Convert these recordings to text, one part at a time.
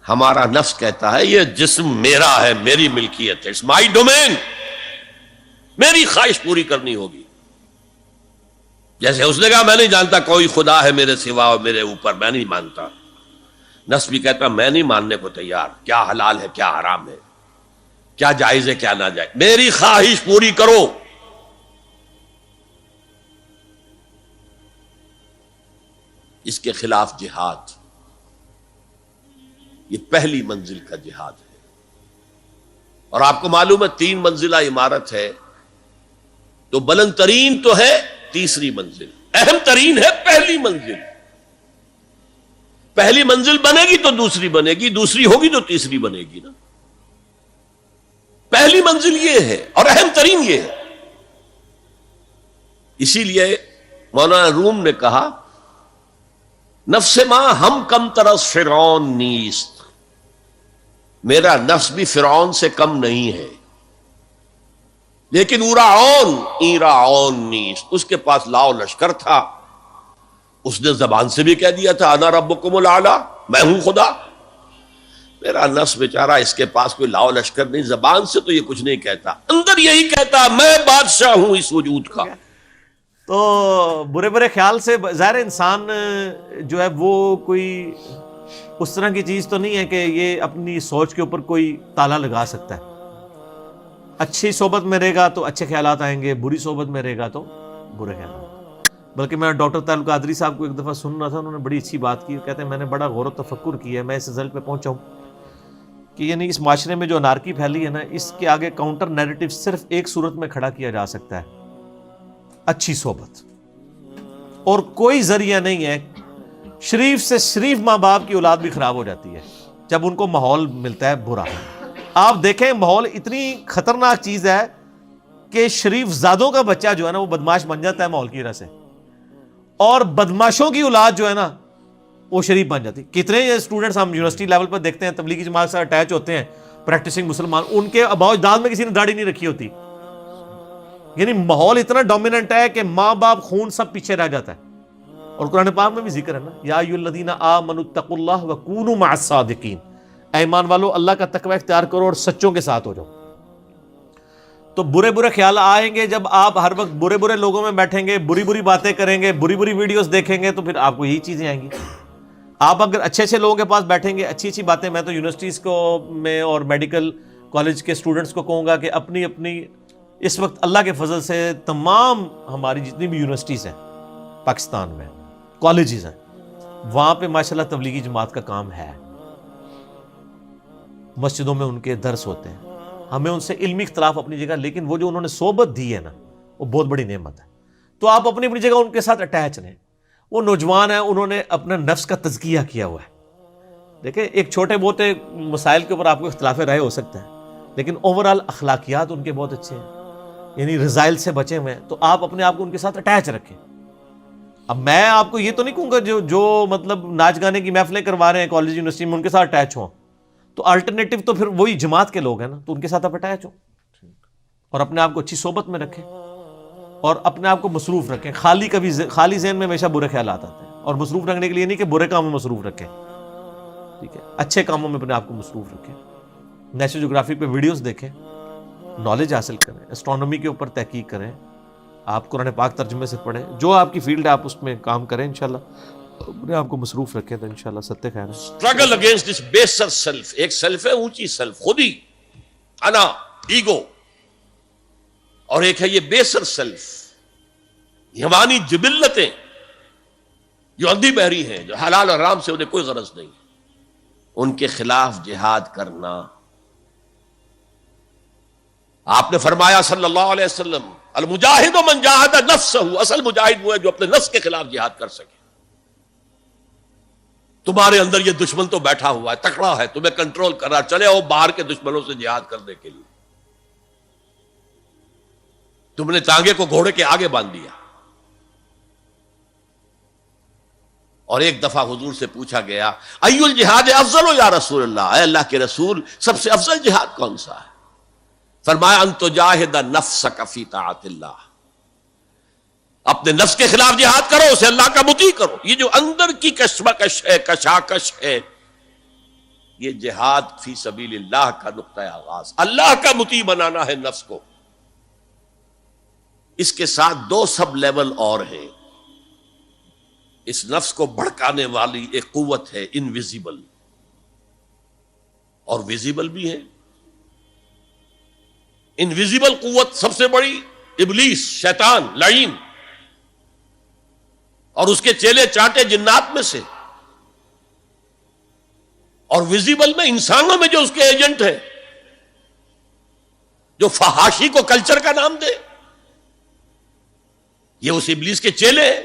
ہمارا نفس کہتا ہے یہ جسم میرا ہے، میری ملکیت ہے، اٹس مائی ڈومین، میری خواہش پوری کرنی ہوگی. جیسے اس نے کہا میں نہیں جانتا کوئی خدا ہے میرے سوا اور میرے اوپر، میں نہیں مانتا. نفس بھی کہتا میں نہیں ماننے کو تیار، کیا حلال ہے کیا حرام ہے، کیا جائز ہے کیا ناجائز، میری خواہش پوری کرو. اس کے خلاف جہاد، یہ پہلی منزل کا جہاد ہے. اور آپ کو معلوم ہے 3 منزلہ عمارت ہے، تو بلند ترین تو ہے تیسری منزل، اہم ترین ہے پہلی منزل. پہلی منزل بنے گی تو دوسری بنے گی، دوسری ہوگی تو تیسری بنے گی نا. پہلی منزل یہ ہے اور اہم ترین یہ ہے. اسی لیے مولانا روم نے کہا نفس ماں ہم کم ترس فرعون نیست، میرا نفس بھی فرعون سے کم نہیں ہے، لیکن ایراعون نیست، اس کے پاس لاؤ لشکر تھا، اس نے زبان سے بھی کہہ دیا تھا انا ربکم الاعلی، میں ہوں خدا. میرا نفس بیچارہ اس کے پاس کوئی لاؤ لشکر نہیں، زبان سے تو یہ کچھ نہیں کہتا، اندر یہی کہتا میں بادشاہ ہوں اس وجود کا. تو برے برے خیال سے ظاہر انسان جو ہے وہ کوئی اس طرح کی چیز تو نہیں ہے کہ یہ اپنی سوچ کے اوپر کوئی تالا لگا سکتا ہے. اچھی صحبت میں رہے گا تو اچھے خیالات آئیں گے، بری صحبت میں رہے گا تو برے خیالات. بلکہ میں ڈاکٹر طارق قادری صاحب کو ایک دفعہ سن رہا تھا، انہوں نے بڑی اچھی بات کی. کہتے ہیں میں نے بڑا غور و تفکر کیا ہے، میں اس رزلٹ پہ پہنچا ہوں کہ یعنی اس معاشرے میں جو انارکی پھیلی ہے نا، اس کے آگے کاؤنٹر نیریٹو صرف ایک صورت میں کھڑا کیا جا سکتا ہے، اچھی صحبت. اور کوئی ذریعہ نہیں ہے. شریف سے شریف ماں باپ کی اولاد بھی خراب ہو جاتی ہے جب ان کو ماحول ملتا ہے برا. آپ دیکھیں ماحول اتنی خطرناک چیز ہے کہ شریف زادوں کا بچہ جو ہے نا وہ بدماش بن جاتا ہے ماحول کی وجہ سے، اور بدماشوں کی اولاد جو ہے نا وہ شریف بن جاتی. کتنے اسٹوڈنٹس ہم یونیورسٹی لیول پر دیکھتے ہیں تبلیغی جماعت سے اٹیچ ہوتے ہیں، پریکٹسنگ مسلمان، ان کے اباؤ اجداد میں کسی نے داڑھی نہیں رکھی ہوتی. یعنی ماحول اتنا ڈومیننٹ ہے کہ ماں باپ خون سب پیچھے رہ جاتا ہے. اور قرآن پاک میں بھی ذکر ہے نا یا ایھا الذین آمنوا اتقوا اللہ وکونوا مع الصادقین، اے ایمان والو اللہ کا تقوی اختیار کرو اور سچوں کے ساتھ ہو جاؤ. تو برے برے خیال آئیں گے جب آپ ہر وقت برے برے لوگوں میں بیٹھیں گے، بری بری باتیں کریں گے، بری بری ویڈیوز دیکھیں گے، تو پھر آپ کو یہی چیزیں آئیں گی. آپ اگر اچھے اچھے لوگوں کے پاس بیٹھیں گے، اچھی اچھی باتیں، میں تو یونیورسٹیز کو میں اور میڈیکل کالج کے اسٹوڈنٹس کو کہوں گا کہ اپنی اپنی اس وقت اللہ کے فضل سے تمام ہماری جتنی بھی یونیورسٹیز ہیں پاکستان میں، کالجز ہیں، وہاں پہ ماشاءاللہ تبلیغی جماعت کا کام ہے. مسجدوں میں ان کے درس ہوتے ہیں. ہمیں ان سے علمی اختلاف اپنی جگہ، لیکن وہ جو انہوں نے صحبت دی ہے نا وہ بہت بڑی نعمت ہے. تو آپ اپنی اپنی جگہ ان کے ساتھ اٹیچ رہیں. وہ نوجوان ہیں، انہوں نے اپنا نفس کا تزکیہ کیا ہوا ہے. دیکھیں ایک چھوٹے موٹے مسائل کے اوپر آپ کو اختلاف رائے ہو سکتا ہے، لیکن اوورال اخلاقیات ان کے بہت اچھے ہیں، یعنی رذائل سے بچے ہوئے ہیں. تو آپ اپنے آپ کو ان کے ساتھ اٹیچ رکھیں. اب میں آپ کو یہ تو نہیں کہوں گا جو مطلب ناچ گانے کی محفلیں کروا رہے ہیں کالج یونیورسٹی میں ان کے ساتھ اٹیچ ہوں. تو الٹرنیٹو تو پھر وہی جماعت کے لوگ ہیں نا، تو ان کے ساتھ آپ اٹیچ ہوں اور اپنے آپ کو اچھی صحبت میں رکھیں اور اپنے آپ کو مصروف رکھیں. خالی ذہن میں ہمیشہ برے خیالات آتے ہیں، اور مصروف رکھنے کے لیے نہیں کہ برے کاموں میں مصروف رکھیں، ٹھیک ہے، اچھے کاموں میں اپنے آپ کو مصروف رکھیں. نیشنل جغرافی پہ ویڈیوز دیکھیں، نالج حاصل کریں، اسٹرانومی کے اوپر تحقیق کریں، آپ قرآن پاک ترجمے سے پڑھیں، جو آپ کی فیلڈ ہے آپ اس میں کام کریں. انشاءاللہ اپنے آپ کو مصروف رکھیں تو انشاءاللہ ستیہ خیر ہے. Struggle against this baser self. ایک سیلف ہے اونچی سیلف، خود ہی، انا، ایگو، اور ایک ہے یہ بیسر سیلف، ہمانی جبلتیں جو اندھی بہری ہیں، جو حلال اور حرام سے انہیں کوئی غرض نہیں، ان کے خلاف جہاد کرنا. آپ نے فرمایا صلی اللہ علیہ وسلم المجاہد من جاہد نفسہ، اصل مجاہد وہ ہے جو اپنے نفس کے خلاف جہاد کر سکے. تمہارے اندر یہ دشمن تو بیٹھا ہوا ہے، تکڑا ہے، تمہیں کنٹرول کر رہا، چلے آؤ باہر کے دشمنوں سے جہاد کرنے کے لیے. تم نے ٹانگے کو گھوڑے کے آگے باندھ دیا. اور ایک دفعہ حضور سے پوچھا گیا ای الجہاد افضل یا رسول اللہ، اے اللہ کے رسول سب سے افضل جہاد کون سا ہے؟ فرمایا ان تجاہد نفسک فی طاعت اللہ، اپنے نفس کے خلاف جہاد کرو، اسے اللہ کا مطیع کرو. یہ جو اندر کی کشمکش ہے، کشاکش ہے، یہ جہاد فی سبیل اللہ کا نقطہ آغاز، اللہ کا مطیع بنانا ہے نفس کو۔ اس کے ساتھ دو سب لیول اور ہیں۔ اس نفس کو بھڑکانے والی ایک قوت ہے انویزیبل، اور ویزیبل بھی ہے۔ انویزیبل قوت سب سے بڑی ابلیس، شیطان لعین، اور اس کے چیلے چانٹے جنات میں سے، اور ویزیبل میں انسانوں میں جو اس کے ایجنٹ ہیں، جو فحاشی کو کلچر کا نام دے، یہ اس ابلیس کے چیلے ہیں۔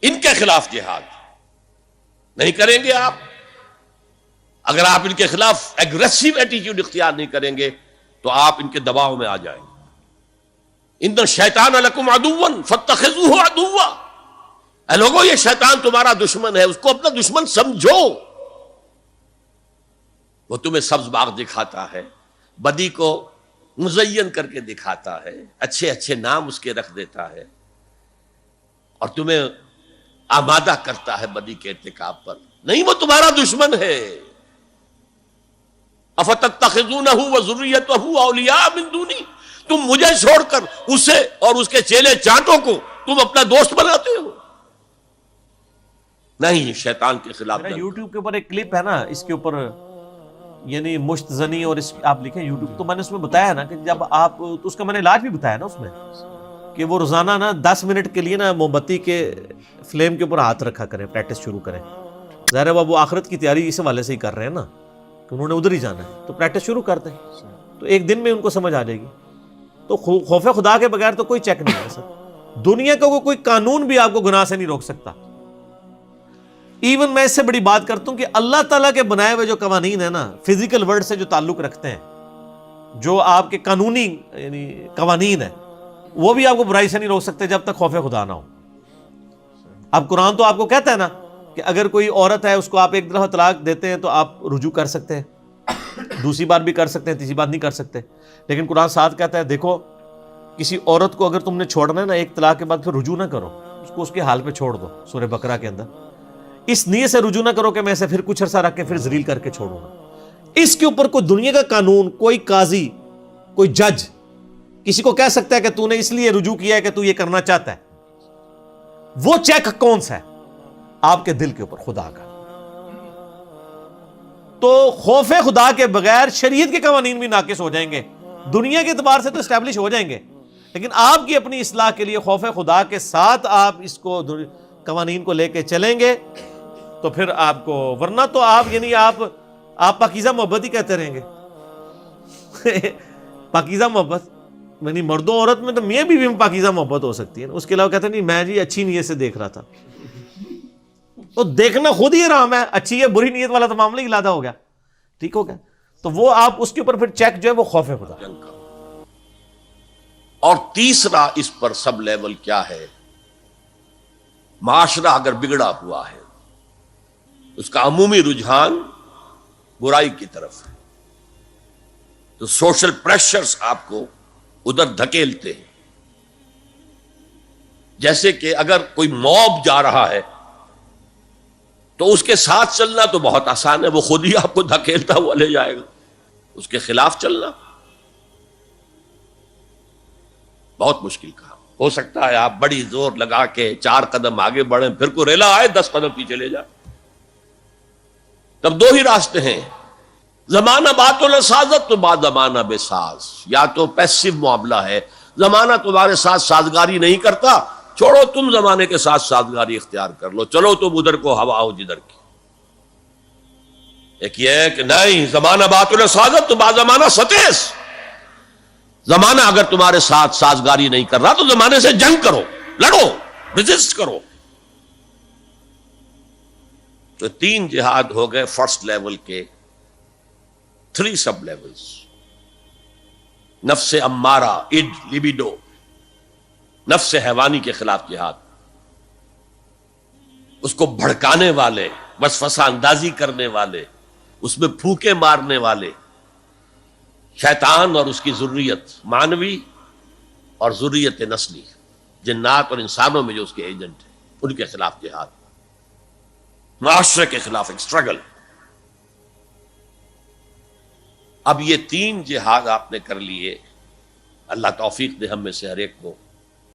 ان کے خلاف جہاد نہیں کریں گے آپ، اگر آپ ان کے خلاف ایگریسو ایٹیٹیوڈ اختیار نہیں کریں گے تو آپ ان کے دباؤ میں آ جائیں گے۔ ان الشیطان لکم عدوا فاتخذوہ عدوا، اے لوگوں یہ شیطان تمہارا دشمن ہے، اس کو اپنا دشمن سمجھو۔ وہ تمہیں سبز باغ دکھاتا ہے، بدی کو مزین کر کے دکھاتا ہے، اچھے اچھے نام اس کے رکھ دیتا ہے، اور تمہیں آمادہ کرتا ہے بدی کے ارتکاب پر۔ نہیں، وہ تمہارا دشمن ہے۔ افتتخذونہ وذریتہ اولیاء من دونی، تم مجھے چھوڑ کر اسے اور اس کے چیلے چانٹوں کو تم اپنا دوست بناتے ہو۔ نہیں، شیطان کے خلاف جنگ۔ یوٹیوب کے اوپر ایک کلپ ہے نا، اس کے اوپر یعنی مشت زنی، اور اس آپ لکھیں یوٹیوب، تو میں نے اس میں بتایا نا کہ جب آپ، تو اس کا میں نے علاج بھی بتایا نا اس میں، کہ وہ روزانہ نا 10 منٹ کے لیے نا موم بتی کے فلیم کے اوپر ہاتھ رکھا کریں، پریکٹس شروع کریں۔ ظاہر ہے وہ آخرت کی تیاری اس حوالے سے ہی کر رہے ہیں نا، کہ انہوں نے ادھر ہی جانا ہے، تو پریکٹس شروع کر دیں، تو ایک دن میں ان کو سمجھ آ جائے گی۔ تو خوف خدا کے بغیر تو کوئی چیک نہیں ہے سر، دنیا کا کوئی قانون بھی آپ کو گناہ سے نہیں روک سکتا۔ ایون میں اس سے بڑی بات کرتا ہوں کہ اللہ تعالیٰ کے بنائے ہوئے جو قوانین ہیں نا، فزیکل ورلڈ سے جو تعلق رکھتے ہیں، جو آپ کے قانونی یعنی قوانین ہیں، وہ بھی آپ کو برائی سے نہیں روک سکتے جب تک خوف خدا نہ ہو۔ اب قرآن تو آپ کو کہتا ہے نا کہ اگر کوئی عورت ہے، اس کو آپ ایک دفعہ طلاق دیتے ہیں تو آپ رجوع کر سکتے ہیں، دوسری بار بھی کر سکتے ہیں، تیسری بار نہیں کر سکتے۔ لیکن قرآن ساتھ کہتا ہے دیکھو کسی عورت کو اگر تم نے چھوڑنا ہے نا، ایک طلاق کے بعد پھر رجوع نہ کرو، اس کو اس کے حال پہ چھوڑ دو۔ سورہ بقرہ کے اندر اس نیت سے رجوع نہ کرو کہ میں اسے پھر کچھ عرصہ رکھ کے پھر ذلیل کر کے چھوڑوں گا۔ اس کے اوپر کوئی دنیا کا قانون، کوئی قاضی، کوئی جج کسی کو کہہ سکتا ہے کہ تو نے اس لیے رجوع کیا ہے کہ تو یہ کرنا چاہتا ہے؟ وہ چیک کون سا ہے؟ آپ کے دل کے اوپر، خدا کا۔ تو خوف خدا کے بغیر شریعت کے قوانین بھی ناقص ہو جائیں گے، دنیا کے اعتبار سے تو اسٹیبلش ہو جائیں گے، لیکن آپ کی اپنی اصلاح کے لیے خوف خدا کے ساتھ آپ اس کو قوانین کو لے کے چلیں گے تو پھر آپ کو، ورنہ تو آپ یعنی آپ پاکیزہ محبت ہی کہتے رہیں گے۔ پاکیزہ محبت یعنی مردوں عورت میں تو میاں بیوی میں پاکیزہ محبت ہو سکتی ہے، اس کے علاوہ کہتے ہیں نہیں میں جی اچھی نیت سے دیکھ رہا تھا۔ تو دیکھنا خود ہی حرام ہے، اچھی ہے بری نیت والا تو معاملہ ہی علیحدہ ہو گیا، ٹھیک ہو گیا۔ تو وہ آپ اس کے اوپر پھر چیک جو ہے وہ خوف خدا۔ اور تیسرا اس پر سب لیول کیا ہے؟ معاشرہ اگر بگڑا ہوا ہے، اس کا عمومی رجحان برائی کی طرف ہے، تو سوشل پریشرز آپ کو ادھر دھکیلتے ہیں۔ جیسے کہ اگر کوئی موب جا رہا ہے تو اس کے ساتھ چلنا تو بہت آسان ہے، وہ خود ہی آپ کو دھکیلتا ہوا لے جائے گا۔ اس کے خلاف چلنا بہت مشکل کام۔ ہو سکتا ہے آپ بڑی زور لگا کے 4 قدم آگے بڑھیں، پھر کوئی ریلا آئے 10 قدم پیچھے لے جائے۔ تب 2 ہی راستے ہیں، زمانہ بات و سازت تو بعد زمانہ بے ساز۔ یا تو پیسو معاملہ ہے، زمانہ تمہارے ساتھ سازگاری نہیں کرتا، چھوڑو تم زمانے کے ساتھ سازگاری اختیار کر لو، چلو تم ادھر کو ہوا ہو جدھر کی۔ ایک یہ ہے کہ نہیں، زمانہ بات و سازت تو بعد زمانہ ستیس۔ زمانہ اگر تمہارے ساتھ سازگاری نہیں کر رہا تو زمانے سے جنگ کرو، لڑو، ریزسٹ کرو۔ تو 3 جہاد ہو گئے فرسٹ لیول کے، 3 سب لیولز۔ نفس امارہ، اڈ، لیبیڈو، نفس حیوانی کے خلاف جہاد، اس کو بھڑکانے والے، وسوسہ اندازی کرنے والے، اس میں پھونکے مارنے والے، شیطان اور اس کی ذریت مانوی اور ذریت نسلی، جنات اور انسانوں میں جو اس کے ایجنٹ ہیں، ان کے خلاف جہاد، معاشرے کے خلاف ایک سٹرگل۔ اب یہ 3 جہاد آپ نے کر لیے، اللہ توفیق دے ہم میں سے ہر ایک کو